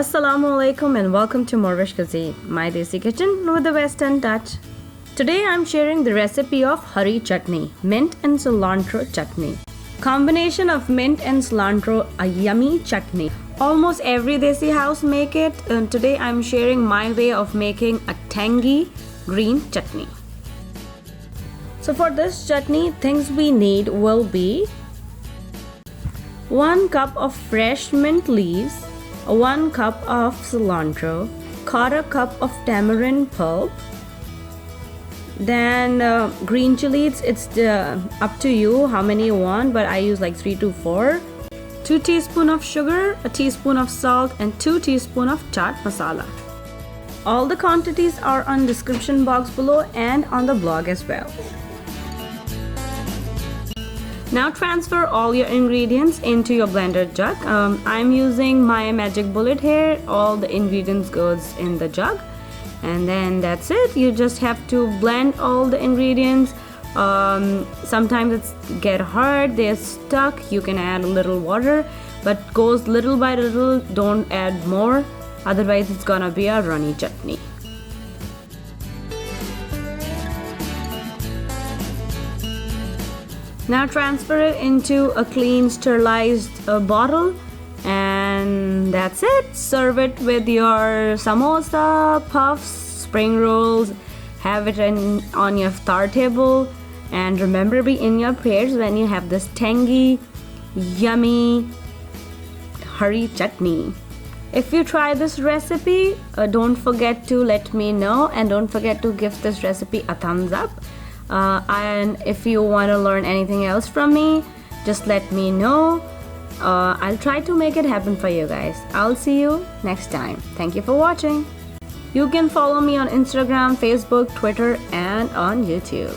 Assalamu alaikum and welcome to morEwish Cuisine, my desi kitchen with a western touch. Today I'm sharing the recipe of hurry chutney, mint and cilantro chutney. Combination of mint and cilantro, a yummy chutney. Almost every desi house make it, and today I'm sharing my way of making a tangy green chutney. So for this chutney, things we need will be 1 cup of fresh mint leaves, 1 cup of cilantro, 1/4 cup of tamarind pulp, then green chilies, it's up to you how many you want, but I use like 3 to 4, 2 teaspoons of sugar, a teaspoon of salt, and 2 teaspoons of chaat masala. All the quantities are on description box below and on the blog as well. Now transfer all your ingredients into your blender jug. I'm using my magic bullet here. All the ingredients goes in the jug, and then that's it. You just have to blend all the ingredients. Sometimes it's get hard, they're stuck. You can add a little water, but goes little by little. Don't add more, otherwise it's gonna be a runny chutney. Now transfer it into a clean sterilized bottle, and that's it. Serve it with your samosa, puffs, spring rolls. Have it on your iftar table, and remember, be in your prayers when you have this tangy, yummy hurry chutney. If you try this recipe, don't forget to let me know, and don't forget to give this recipe a thumbs up. And if you want to learn anything else from me, just let me know. I'll try to make it happen for you guys. I'll see you next time. Thank you for watching. You can follow me on Instagram, Facebook, Twitter, and on YouTube.